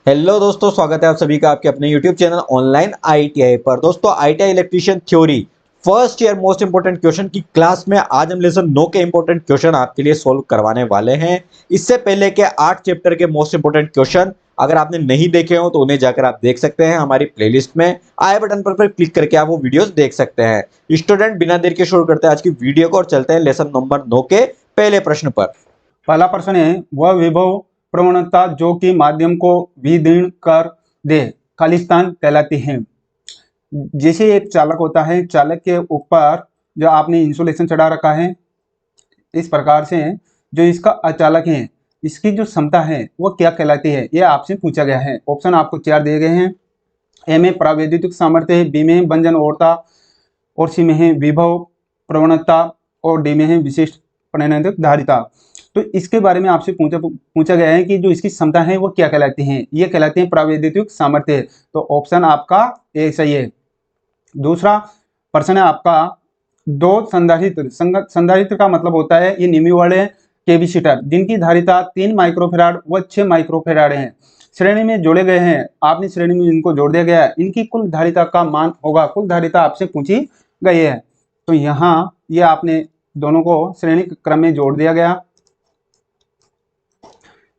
Hello दोस्तों, स्वागत है आप सभी का आपके अपने YouTube चैनल ऑनलाइन ITI पर। दोस्तों, ITI electrician theory first year most important question की क्लास में आज हम लेसन 9 के इंपोर्टेंट क्वेश्चन आपके लिए सोल्व करवाने वाले हैं। इससे पहले के 8 चैप्टर के मोस्ट इंपोर्टेंट क्वेश्चन अगर आपने नहीं देखे हो तो उन्हें जाकर आप देख सकते हैं। हमारी प्लेलिस्ट में आई बटन पर क्लिक करके आप वो वीडियोस देख सकते हैं। स्टूडेंट, बिना देर के शुरू करते हैं आज की वीडियो को और चलते हैं लेसन नंबर 9 के पहले प्रश्न पर। पहला प्रश्न है, वह विभव प्रवणता जो कि माध्यम को विदीर्ण कर दे खालिस्तान कहलाती है। जैसे एक चालक होता है, चालक के ऊपर जो आपने इंसुलेशन चढ़ा रखा है, इस प्रकार से जो इसका अचालक है, इसकी जो क्षमता है वो क्या कहलाती है, यह आपसे पूछा गया है। ऑप्शन आपको 4 दिए गए हैं। ए में प्रावैद्युतिक सामर्थ्य है, बी में बंधन ओरता और सी में है विभव प्रवणता और डी में है विशिष्ट परिणामक धारिता। तो इसके बारे में आपसे पूछा गया है कि जो इसकी क्षमता है वो क्या कहलाती है। ये कहलाती है प्रावैद्युतिक सामर्थ्य। तो ऑप्शन आपका ए सही है। दूसरा प्रश्न है आपका, दो संधारित्र, संधारित्र का मतलब होता है ये निम्न वाले कैपेसिटर जिनकी धारिता 3 माइक्रोफेराड व 6 माइक्रोफेराड है, श्रेणी में जोड़े गए हैं। आपने श्रेणी में इनको जोड़ दिया गया है, इनकी कुल धारिता का मान होगा। कुल धारिता आपसे पूछी गई है। तो यहाँ ये आपने दोनों को श्रेणी क्रम में जोड़ दिया गया।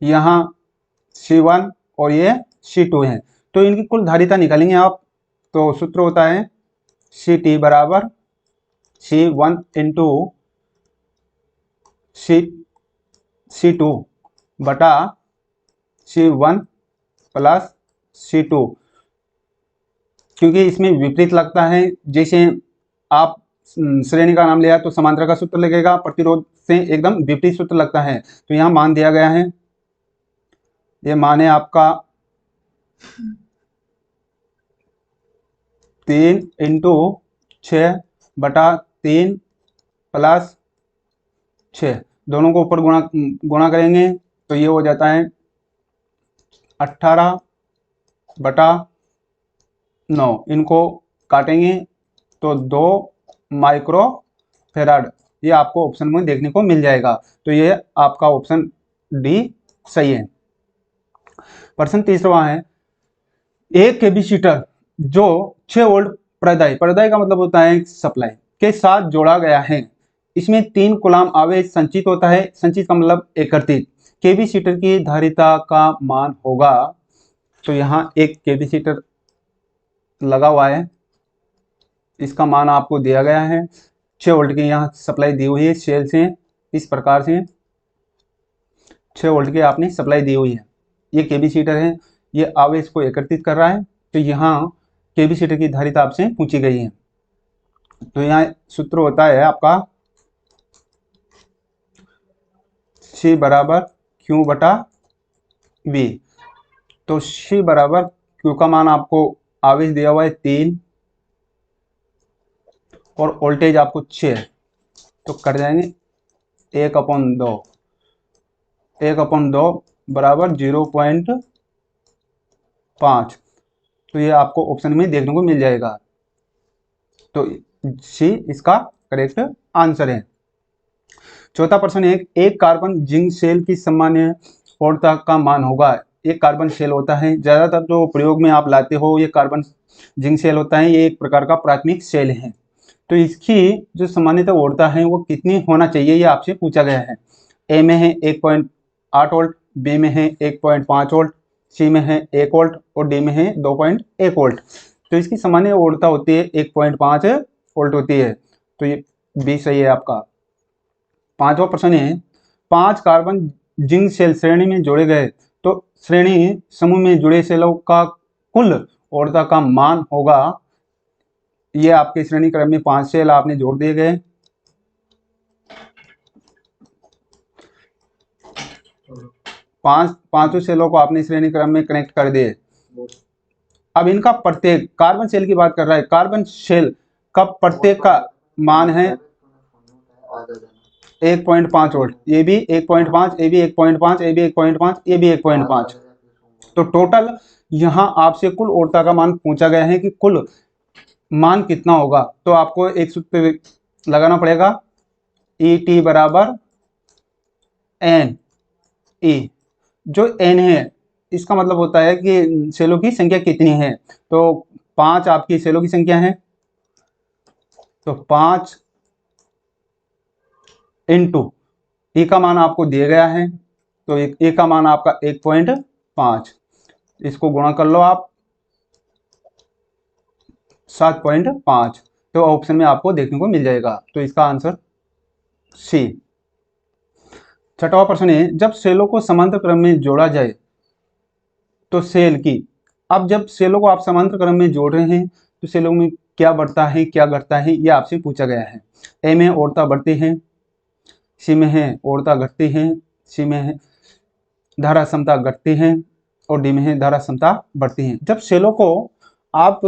यहाँ C1 और ये C2 है। तो इनकी कुल धारिता निकालेंगे आप। तो सूत्र होता है CT बराबर C1 इंटू C2 बटा C1 प्लस C2। क्योंकि इसमें विपरीत लगता है, जैसे आप श्रेणी का नाम लिया तो समांतर का सूत्र लगेगा, प्रतिरोध से एकदम विपरीत सूत्र लगता है। तो यहाँ मान दिया गया है, ये मान है आपका 3 इंटू 6 बटा 3 प्लस 6, दोनों को ऊपर गुणा करेंगे तो ये हो जाता है 18 बटा 9। इनको काटेंगे तो 2 माइक्रोफेराड, ये आपको ऑप्शन में देखने को मिल जाएगा। तो ये आपका ऑप्शन डी सही है। प्रश्न तीसरा है, एक कैपेसिटर जो 6 वोल्ट प्रदाय का मतलब होता है सप्लाई के साथ जोड़ा गया है, इसमें 3 कूलाम आवेश संचित होता है। संचित का मतलब एकत्रित। कैपेसिटर की धारिता का मान होगा। तो यहाँ एक कैपेसिटर लगा हुआ है, इसका मान आपको दिया गया है। 6 वोल्ट की यहाँ सप्लाई दी हुई है सेल से, इस प्रकार से 6 वोल्ट की आपने सप्लाई दी हुई है। ये कैपेसिटर है, ये आवेश को एकत्रित कर रहा है। तो यहाँ कैपेसिटर की धारिता आपसे पूछी गई है। तो यहाँ सूत्र होता है आपका C बराबर Q बटा V। तो C बराबर Q का मान आपको आवेश दिया हुआ है 3 और वोल्टेज आपको 6, तो कट जाएंगे 1/2। 1/2 बराबर 0.5। तो ये आपको ऑप्शन में देखने को मिल जाएगा। तो सी इसका करेक्ट आंसर है। चौथा प्रश्न है, एक कार्बन जिंक सेल की सामान्य औरता का मान होगा। एक कार्बन सेल होता है, ज्यादातर जो प्रयोग में आप लाते हो ये कार्बन जिंक सेल होता है, ये एक प्रकार का प्राथमिक सेल है। तो इसकी जो सामान्यतः औरता है वो कितनी होना चाहिए, ये आपसे पूछा गया है। ए में है 1.8 वोल्ट, बी में है 1.5 वोल्ट, सी में है 1 वोल्ट और डी में है 2.1 वोल्ट। तो इसकी सामान्य औरता होती है 1.5 वोल्ट होती है। तो ये बी सही है आपका। पांचवा प्रश्न है, 5 कार्बन जिंक सेल श्रेणी में जोड़े गए तो श्रेणी समूह में जुड़े सेलों का कुल औरता का मान होगा। ये आपके श्रेणी क्रम में 5 सेल आपने जोड़ दिए गए। पांचों सेलों को आपने श्रेणी क्रम में कनेक्ट कर दिए। अब इनका प्रत्येक कार्बन सेल की बात कर रहा है, कार्बन सेल का प्रत्येक का मान है 1.5 वोल्ट। ये भी 1.5, ये भी 1.5, ये भी 1.5, ये भी 1.5। तो टोटल यहाँ आपसे कुल औरता का मान पूछा गया है कि कुल मान कितना होगा। तो आपको एक सूत्र लगाना पड़ेगा, ET बराबर N E। जो N है इसका मतलब होता है कि सेलों की संख्या कितनी है। तो 5 आपकी सेलों की संख्या है, तो 5 इंटू ई का मान आपको दिया गया है, तो ए का मान आपका 1.5, इसको गुणा कर लो आप 7.5, तो ऑप्शन में आपको देखने को मिल जाएगा। तो इसका आंसर सी। छठवां प्रश्न है, जब सेलों को समांतर क्रम में जोड़ा जाए तो सेल की, अब जब सेलों को आप समांतर क्रम में जोड़ रहे हैं तो सेलों में क्या बढ़ता है क्या घटता है, ये आपसे पूछा गया है। ए में औरता बढ़ती है, सी में है औरता घटती है, सी में है धारा क्षमता घटती है, और डी में है धारा क्षमता बढ़ती है। जब सेलों को आप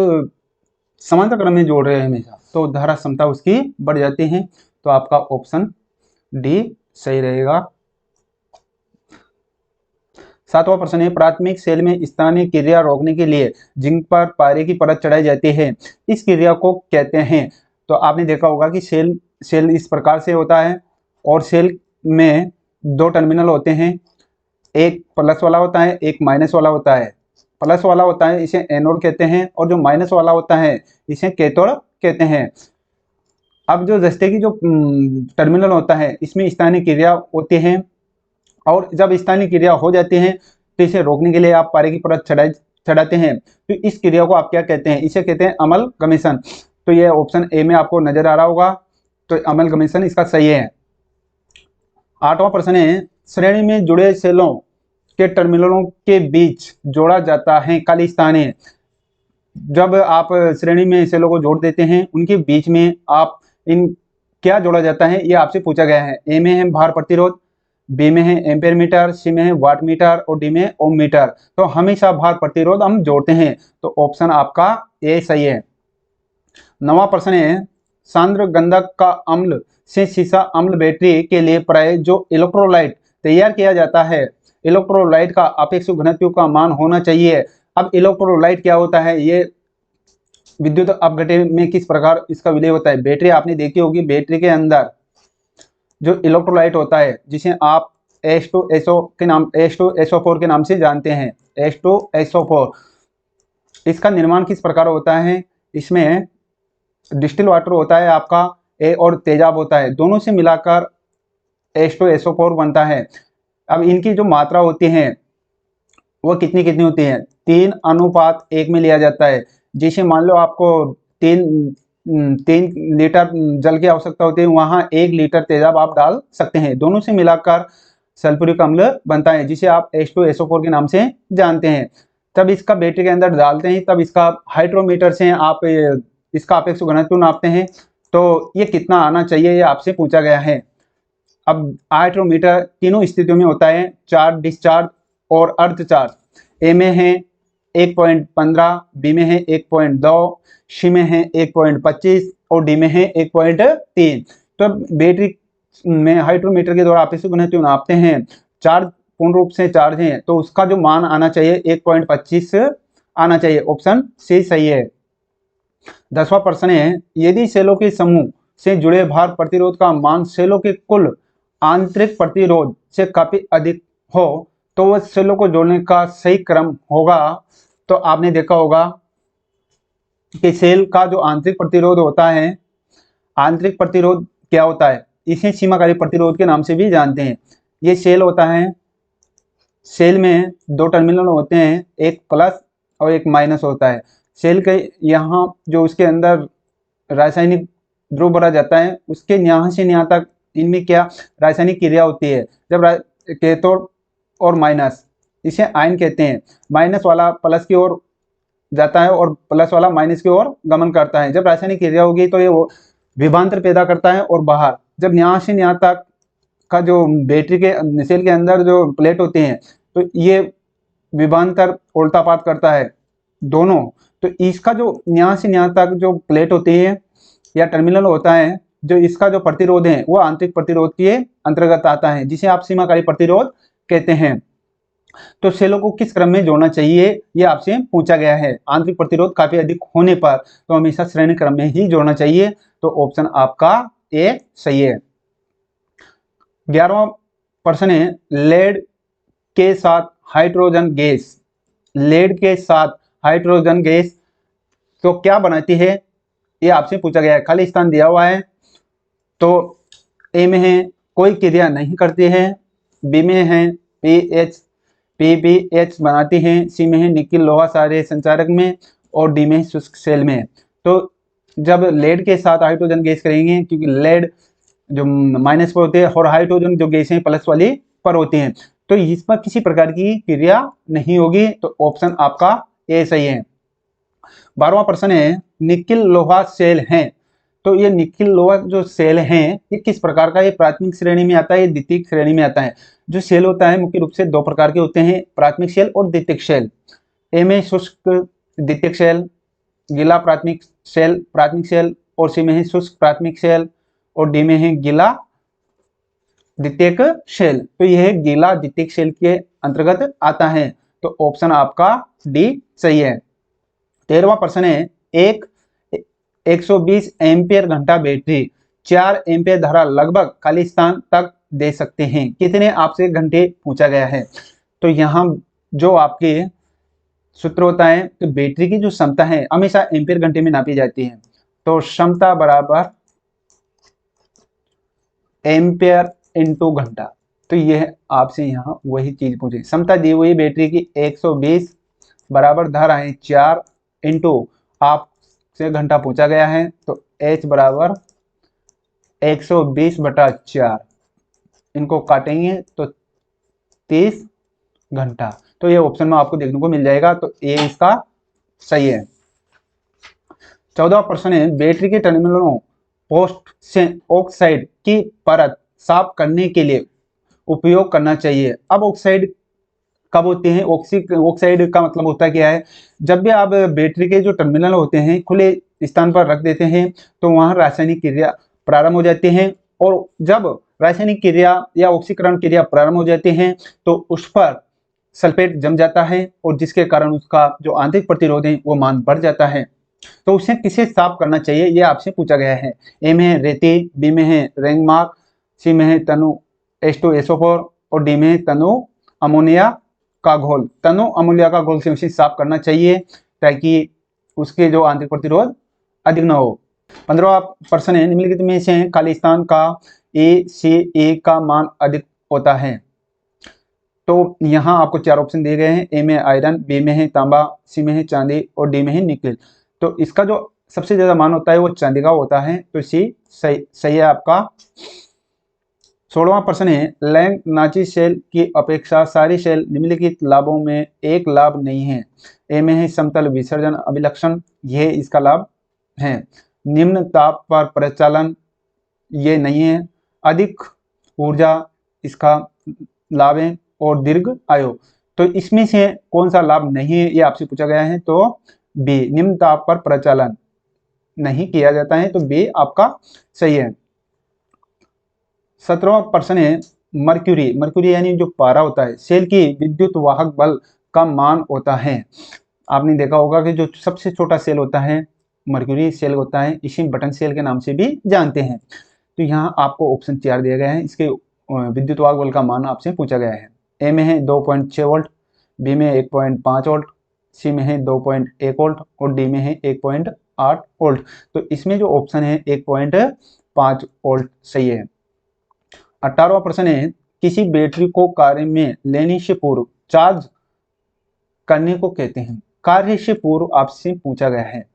समांतर क्रम में जोड़ रहे हैं हमेशा, तो धारा क्षमता उसकी बढ़ जाती है, तो आपका ऑप्शन डी सही रहेगा। सातवां प्रश्न है, प्राथमिक सेल में स्थानीय क्रिया रोकने के लिए जिंक पर पारे की परत चढ़ाई जाती है, इस क्रिया को कहते हैं। तो आपने देखा होगा कि सेल इस प्रकार से होता है, और सेल में 2 टर्मिनल होते हैं, एक प्लस वाला होता है, एक माइनस वाला होता है। प्लस वाला होता है इसे एनोड कहते हैं, और जो माइनस वाला होता है इसे कैथोड कहते हैं। अब जो जस्ते की जो टर्मिनल होता है इसमें स्थानीय क्रिया होती है, और जब स्थानीय क्रिया हो जाती है तो इसे रोकने के लिए आप पारे की परत चढ़ाते हैं, तो इस क्रिया को आप क्या कहते हैं, इसे कहते हैं अमलगमेशन। तो ये ऑप्शन ए में आपको नजर आ रहा होगा, तो अमलगमेशन इसका सही है। आठवां प्रश्न है, श्रेणी में जुड़े सेलों के टर्मिनलों के बीच जोड़ा जाता है खाली स्थान है। जब आप श्रेणी में सेलों को जोड़ देते हैं उनके बीच में आप इन क्या जोड़ा जाता है, ये आपसे पूछा गया है। ए में है भार प्रतिरोध, बी में है एम्पेयर मीटर, सी में है वाट मीटर, और डी में ओम मीटर। तो हमेशा भार प्रतिरोध हम जोड़ते हैं, तो ऑप्शन आपका ए सही है। नवा प्रश्न है, सांद्र गंधक का अम्ल से सीसा अम्ल बैटरी के लिए प्राय जो इलेक्ट्रोलाइट तैयार किया जाता है, इलेक्ट्रोलाइट का अपेक्षित घनत्व का मान होना चाहिए। अब इलेक्ट्रोलाइट क्या होता है, ये विद्युत अपघट्य में किस प्रकार इसका विलय होता है। बैटरी आपने देखी होगी, बैटरी के अंदर जो इलेक्ट्रोलाइट होता है जिसे आप H2SO के नाम H2SO4 के नाम से जानते हैं, H2SO4, इसका निर्माण किस प्रकार होता है, इसमें डिस्टिल वाटर होता है आपका, ए और तेजाब होता है, दोनों से मिलाकर H2SO4 बनता है। अब इनकी जो मात्रा होती है वो कितनी कितनी होती है, 3:1 में लिया जाता है। जैसे मान लो आपको 3 लीटर जल की आवश्यकता होती है, वहां 1 लीटर तेजाब आप डाल सकते हैं, दोनों से मिलाकर सल्फ्यूरिक अम्ल बनता है जिसे आप H2SO4 के नाम से जानते हैं। तब इसका बैटरी के अंदर डालते हैं, तब इसका हाइड्रोमीटर से आप इसका अपेक्षित घनत्व नापते हैं, तो ये कितना आना चाहिए ये आपसे पूछा गया है। अब हाइड्रोमीटर तीनों स्थितियों में होता है, चार्ज, डिस्चार्ज और अर्ध चार्ज। ए में है 1.15, बी में है 1.2, सी में है 1.25 और डी में है 1.3। तो बैटरी में हाइड्रोमीटर के द्वारा अपेक्षित घनत्व नापते हैं, चार्ज पूर्ण रूप से चार्ज है तो उसका जो मान आना चाहिए 1.25 आना चाहिए, ऑप्शन सी सही है। 10वां प्रश्न है, यदि सेलों के समूह से जुड़े भार प्रतिरोध का मान सेलों के कुल आंतरिक प्रतिरोध से काफी अधिक हो तो वह सेलों को जोड़ने का सही क्रम होगा। तो आपने देखा होगा कि सेल का जो आंतरिक प्रतिरोध होता है, आंतरिक प्रतिरोध क्या होता है, इसे सीमाकारी प्रतिरोध के नाम से भी जानते हैं। ये सेल होता है, सेल में 2 टर्मिनल होते हैं, एक प्लस और एक माइनस होता है। सेल के यहाँ जो उसके अंदर रासायनिक ध्रुव भरा जाता है, उसके यहाँ से यहाँ तक इनमें क्या रासायनिक क्रिया होती है। जब कैथोड और माइनस, इसे आयन कहते हैं, माइनस वाला प्लस की ओर जाता है और प्लस वाला माइनस की ओर गमन करता है। जब रासायनिक क्रिया होगी तो ये वो विभवांतर पैदा करता है, और बाहर जब यहाँ से यहाँ तक का जो बैटरी के सेल के अंदर जो प्लेट होती हैं तो ये विभवांतर उल्टापात करता है दोनों। तो इसका जो यहाँ से यहाँ तक जो प्लेट होती है या टर्मिनल होता है, जो इसका जो प्रतिरोध है वो आंतरिक प्रतिरोध के अंतर्गत आता है जिसे आप सीमाकारी प्रतिरोध कहते हैं। तो सेलों को किस क्रम में जोड़ना चाहिए ये आपसे पूछा गया है। आंतरिक प्रतिरोध काफी अधिक होने पर तो हमेशा श्रेणी क्रम में ही जोड़ना चाहिए, तो ऑप्शन आपका ए सही है। 11वां प्रश्न है, लेड के साथ हाइड्रोजन गैस, लेड के साथ हाइड्रोजन गैस तो क्या बनाती है, ये आपसे पूछा गया है। खाली स्थान दिया हुआ है, तो ए में है कोई क्रिया नहीं करती है, बी में है पीबीएच बनाती है, सी में है निकिल लोहा सारे संचारक में, और डी में शुष्क सेल में। तो जब लेड के साथ हाइड्रोजन गैस करेंगे, क्योंकि लेड जो माइनस पर होते हैं और हाइड्रोजन जो गैस है प्लस वाली पर होती हैं, तो इसमें किसी प्रकार की क्रिया नहीं होगी, तो ऑप्शन आपका ए सही है। 12वां प्रश्न है निकिल लोहा सेल है, तो ये निकिल लोहा जो सेल है ये किस प्रकार का, ये प्राथमिक श्रेणी में आता है, ये द्वितीयक श्रेणी में आता है। जो सेल होता है मुख्य रूप से दो प्रकार के होते हैं, प्राथमिक सेल और द्वितीयक सेल। ए में शुष्क द्वितीयक सेल, गीला प्राथमिक सेल, और सी में है शुष्क प्राथमिक सेल, और डी में है गीला द्वितीयक सेल। तो यह गीला द्वितीयक सेल के अंतर्गत आता है, तो ऑप्शन आपका डी सही है। 13वां प्रश्न है 120 एम्पियर घंटा बैटरी 4 एम्पियर धारा लगभग खाली स्थान तक दे सकते हैं, कितने आपसे घंटे पूछा गया है। तो यहाँ जो आपके सूत्र होता है, तो बैटरी की जो क्षमता है हमेशा एम्पियर घंटे में नापी जाती है, तो क्षमता बराबर एम्पियर इंटू घंटा। तो यह आपसे यहाँ वही चीज पूछे, क्षमता दी हुई बैटरी की 120 बराबर धारा है 4 इंटू आपसे घंटा पूछा गया है, तो H बराबर 120/4, इनको काटेंगे तो 30 घंटा। तो ये ऑप्शन में आपको देखने को मिल जाएगा, तो ए इसका सही है। 14वां प्रश्न है बैटरी के टर्मिनलों पोस्ट से ऑक्साइड की परत साफ करने के लिए उपयोग करना चाहिए। अब ऑक्साइड कब होते हैं, ऑक्साइड का मतलब होता है क्या है, जब भी आप बैटरी के जो टर्मिनल होते हैं खुले स्थान पर रख देते हैं, तो वहां रासायनिक क्रिया प्रारंभ हो जाती है, और जब रासायनिक क्रिया या ऑक्सीकरण क्रिया प्रारंभ हो जाती है, तो उस पर सल्फेट जम जाता है, और जिसके कारण उसका जो आंतरिक प्रतिरोध है वो मान बढ़ जाता है। तो उसे किसे साफ करना चाहिए, ये आपसे पूछा गया है। ए में है रेती, बी में है रेंगमार्क, सी में है तनु H2SO4, और डी में है तनु अमोनिया का घोल। तनु अमोनिया का घोल से उसे साफ करना चाहिए, ताकि उसके जो आंतरिक प्रतिरोध अधिक न हो। 15वां प्रश्न है निम्नलिखित में से खाली स्थान का ACE का मान अधिक होता है। तो यहाँ आपको 4 ऑप्शन दिए गए हैं, ए में आयरन, बी में है तांबा, सी में है चांदी, और डी में है निकेल। तो इसका जो सबसे ज्यादा मान होता है वो चांदी का होता है, तो सी सही है आपका। 16वां प्रश्न है लैंग नाची सेल की अपेक्षा सारी सेल निम्नलिखित लाभों में एक लाभ नहीं है। ए में है समतल विसर्जन अभिलक्षण, यह इसका लाभ है। निम्न ताप पर परिचालन, ये नहीं है। अधिक ऊर्जा इसका लाभ है, और दीर्घ आयु। तो इसमें से कौन सा लाभ नहीं है, ये आपसे पूछा गया है, तो बी निम्न ताप पर परिचालन नहीं किया जाता है, तो बी आपका सही है। 17वां प्रश्न है मर्क्यूरी यानी जो पारा होता है सेल की विद्युत वाहक बल का मान होता है। आपने देखा होगा कि जो सबसे छोटा सेल होता है मर्क्यूरी सेल होता है, इसी बटन सेल के नाम से भी जानते हैं। तो यहाँ आपको ऑप्शन 4 दिए गए हैं, इसके विद्युत वाहक बल का मान आपसे पूछा गया है। ए में है 2.6 वोल्ट, बी में 1.5 वोल्ट, सी में है 2.1 वोल्ट, और डी में है 1.8 वोल्ट। तो इसमें जो ऑप्शन है 1.5 वोल्ट सही है। 18वां प्रश्न है किसी बैटरी को कार्य में लेने से पूर्व चार्ज करने को कहते हैं। कार्य से पूर्व आपसे पूछा गया है,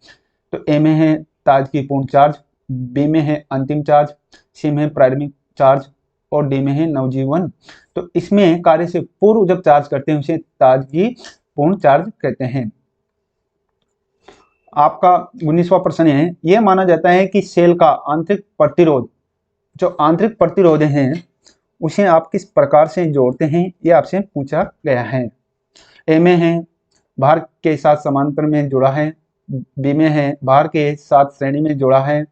तो ए में है ताजगीपूर्ण चार्ज, बी में है अंतिम चार्ज, सी में है प्रारंभिक चार्ज, और डी में है नवजीवन। तो इसमें कार्य से पूर्व जब चार्ज करते हैं उसे ताजगीपूर्ण चार्ज कहते हैं। आपका 19वां प्रश्न है यह माना जाता है कि सेल का आंतरिक प्रतिरोध, जो आंतरिक प्रतिरोध है उसे आप किस प्रकार से जोड़ते हैं, ये आपसे पूछा गया है। ए में है भार के साथ समांतर में जुड़ा है, बी में है भार के साथ श्रेणी में जुड़ा है,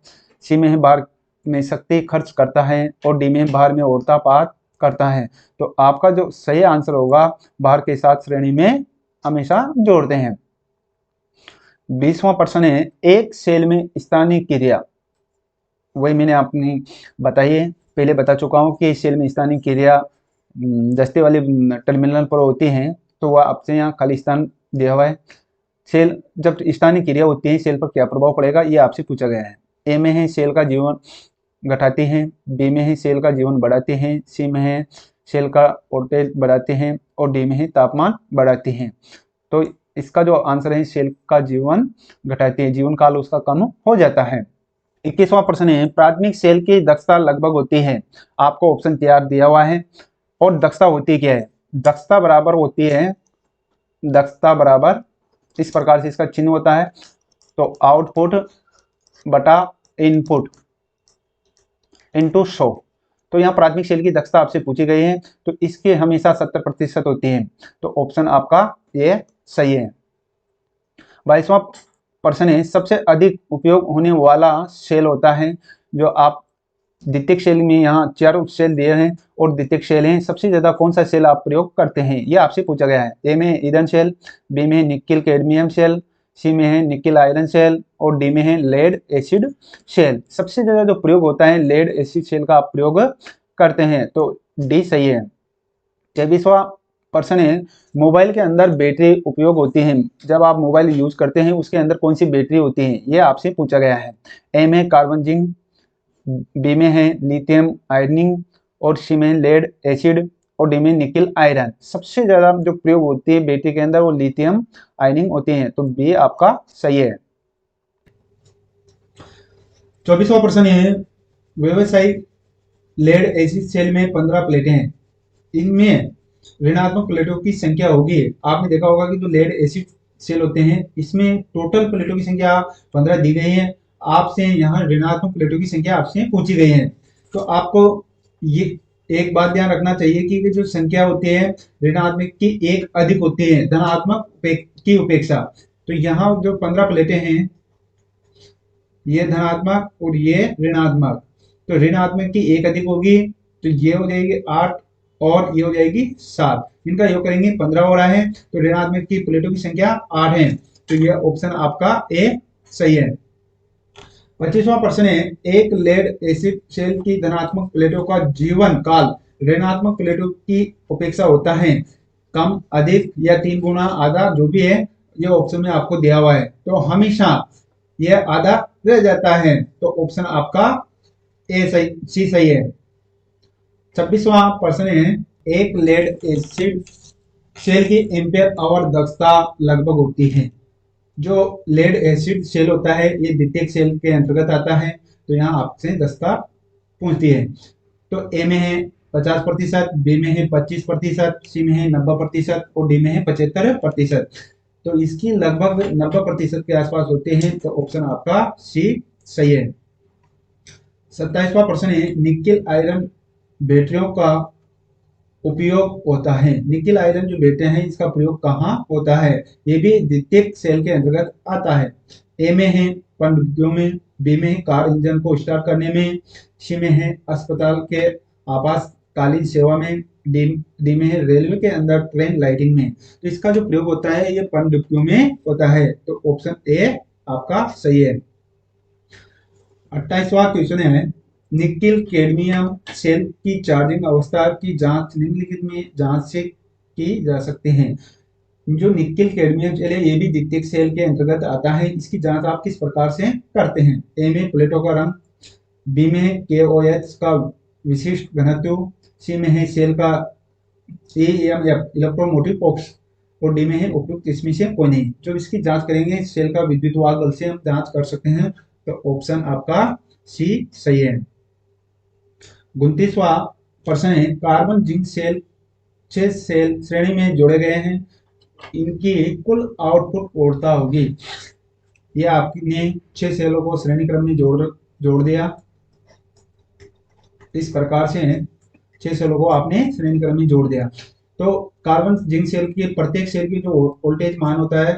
सी में है भार में शक्ति खर्च करता है, और डी में भार में औरतापात करता है। तो आपका जो सही आंसर होगा भार के साथ श्रेणी में हमेशा जोड़ते हैं। 20वां प्रश्न है एक सेल में स्थानीय क्रिया, वही मैंने अपनी बताई है, पहले बता चुका हूं कि सेल में स्थानीय क्रिया दस्ते वाले टर्मिनल पर होती हैं, तो वह आपसे यहाँ खाली स्थान दिया हुआ है। सेल जब स्थानीय क्रिया होती है सेल पर क्या प्रभाव पड़ेगा ये आपसे पूछा गया है। ए में है सेल का जीवन घटाते हैं, बी में है सेल का जीवन बढ़ाते हैं, सी में है सेल का वोल्टेज बढ़ाते हैं और डी में है तापमान बढ़ाते हैं। तो इसका जो आंसर है सेल का जीवन घटाते हैं, जीवन काल उसका कम हो जाता है। 21वां प्रश्न है प्राथमिक सेल की दक्षता लगभग होती है। आपको ऑप्शन तैयार दिया हुआ है और दक्षता होती क्या है, दक्षता बराबर होती है, दक्षता बराबर इस प्रकार से इसका चिन्ह होता है, तो आउटपुट बटा इनपुट इंटू 100। तो यहाँ प्राथमिक सेल की दक्षता आपसे पूछी गई है तो इसके हमेशा 70% होती है, तो ऑप्शन आपका ये सही है। 22वां प्रश्न है सबसे अधिक उपयोग होने वाला सेल होता है, जो आप द्वितीयक सेल में यहाँ 4 सेल दिए हैं और द्वितीयक सेल हैं, सबसे ज्यादा कौन सा सेल आप प्रयोग करते हैं ये आपसे पूछा गया है। ए में ईरन सेल, बी में निकिल कैडमियम सेल, सी में है निकिल आयरन सेल और डी में है लेड एसिड सेल। सबसे ज्यादा जो प्रयोग होता है लेड एसिड सेल का आप प्रयोग करते हैं, तो डी सही है। 24वां प्रश्न है मोबाइल के अंदर बैटरी उपयोग होती है, जब आप मोबाइल यूज करते हैं उसके अंदर कौन सी बैटरी होती है ये आपसे पूछा गया है। ए में कार्बन जिंक, बी में है लिथियम आयरनिंग और सी में लेड एसिड और डी में निकिल आयरन। सबसे ज्यादा जो प्रयोग होती है बैटरी के अंदर वो लिथियम आयनिंग होती है, तो बी आपका सही है। 24वां प्रश्न है व्यावसायिक लेड एसिड सेल में 15 प्लेटें हैं, इनमें ऋणात्मक प्लेटों की संख्या होगी। आपने देखा होगा कि जो लेड एसिड सेल होते हैं इसमें टोटल प्लेटों की संख्या 15 दी गई है, आपसे यहाँ ऋणात्मक प्लेटों की संख्या आपसे पूछी गई है। तो आपको ये एक बात ध्यान रखना चाहिए कि जो संख्या होती है ऋणात्मक की एक अधिक होती है धनात्मक की उपेक्षा। तो यहाँ जो 15 प्लेटें हैं ये धनात्मक और ये ऋणात्मक, तो ऋणात्मक की एक अधिक होगी तो ये हो जाएगी 8 और ये हो जाएगी 7, इनका योग करेंगे 15 हो रहा है, तो ऋणात्मक की प्लेटों की संख्या 8 है, तो यह ऑप्शन आपका ए सही है। 25वां प्रश्न है एक लेड एसिड सेल की धनात्मक प्लेटों का जीवन काल ऋणात्मक प्लेटों की अपेक्षा होता है, कम, अधिक या 3 गुना, आधा, जो भी है ये ऑप्शन में आपको दिया हुआ है, तो हमेशा यह आधा रह जाता है, तो ऑप्शन आपका ए सही, सी सही है। 26वां प्रश्न है एक लेड एसिड सेल की एम्पियर आवर दक्षता लगभग होती है। जो लेड एसिड सेल होता है ये द्वितीयक सेल के अंतर्गत आता है, तो यहाँ आपसे दक्षता पूछती है। तो ए में है 50%, बी में है 25%, सी में है 90% और डी में है 75%, तो इसकी लगभग 90% के आसपास होते हैं, तो ऑप्शन आपका सी सही है। 27वां प्रश्न है निकिल आयरन बैटरियों का उपयोग होता है। निकिल आयरन जो बैटरी हैं इसका प्रयोग कहाँ होता है, ये भी द्वितीयक सेल के अंतर्गत आता है। ए में है पनडुब्बियों में, बी में है कार इंजन को स्टार्ट करने में, सी में है अस्पताल के आपातकालीन सेवा में, डी में है रेलवे के अंदर ट्रेन लाइटिंग में। तो इसका जो प्रयोग होता है ये पनडुब्बियों में होता है, तो ऑप्शन ए आपका सही है। 28वां क्वेश्चन है निकिल कैडमियम सेल की चार्जिंग अवस्था की जांच निम्नलिखित में जांच से की जा सकती है। जो निकिल कैडमियम सेल है ये भी द्वितीयक सेल के अंतर्गत आता है, इसकी जांच आप किस प्रकार से करते हैं। ए में प्लेटों का रंग, बी में KOH का विशिष्ट घनत्व, सी में है सेल का EMF इलेक्ट्रोमोटिव फोर्स और डी में है उपयुक्त इसमें से कोई नहीं। जो इसकी जांच करेंगे सेल का विद्युतवाहक बल से हम जांच कर सकते हैं, तो ऑप्शन आपका सी सही है। 29वां प्रश्न है कार्बन जिंक सेल 6 सेल श्रेणी में जोड़े गए हैं, इनकी कुल आउटपुट वोल्टता होगी। ये आपने 6 सेलों को श्रेणी क्रम में जोड़ दिया, इस प्रकार से 6 सेलों को आपने श्रेणी क्रम में जोड़ दिया, तो कार्बन जिंक सेल की प्रत्येक सेल की जो वोल्टेज मान होता है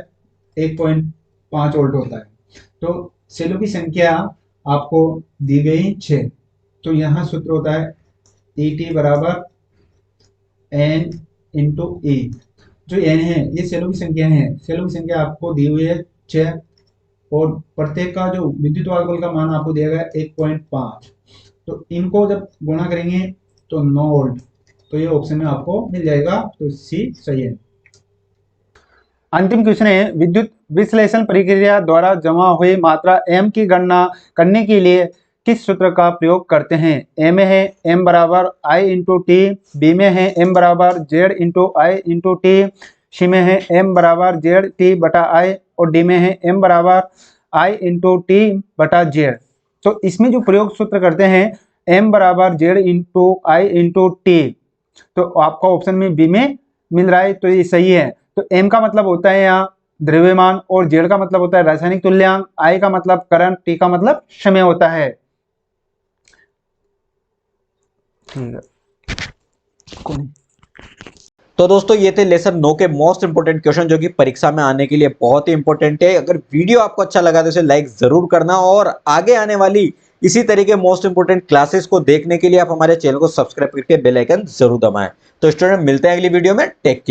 1.5 वोल्ट होता है। तो सेलों की संख्या आपको दी गई 6, तो यहाँ सूत्र होता है ET बराबर N इंटू E। जो N है ये सेलों की संख्या है, सेलों की संख्या आपको दी हुई है 6 और प्रत्येक का जो विद्युत वाहक बल का मान आपको दिया गया 1.5, तो इनको जब गुणा करेंगे तो 9 वोल्ट, तो ये ऑप्शन में आपको मिल जाएगा, तो सी सही है। अंतिम क्वेश्चन है, विद्युत विश्लेषण प्रक्रिया द्वारा जमा हुई मात्रा m की गणना करने के लिए किस सूत्र का प्रयोग करते हैं? ए में है m बराबर I इंटू टी, बी में है m बराबर z into I into t, c में है m बराबर z t बटा I और डी में है m बराबर I इंटू टी बटा z। तो इसमें जो प्रयोग सूत्र करते हैं m बराबर z into I into T, तो आपका ऑप्शन में बी में मिल रहा है, तो ये सही है। तो m का मतलब होता है यहाँ द्रव्यमान और z का मतलब होता है रासायनिक तुल्यांक, I का मतलब करंट, t का मतलब समय होता है। ठीक है। तो दोस्तों ये थे लेसन 9 के मोस्ट इंपोर्टेंट क्वेश्चन जो कि परीक्षा में आने के लिए बहुत ही इंपॉर्टेंट है। अगर वीडियो आपको अच्छा लगा तो इसे लाइक जरूर करना और आगे आने वाली इसी तरीके मोस्ट इंपोर्टेंट क्लासेस को देखने के लिए आप हमारे चैनल को सब्सक्राइब करके बेल आइकन जरूर दबाएं। तो स्टूडेंट मिलते हैं अगली वीडियो में, टेक केयर।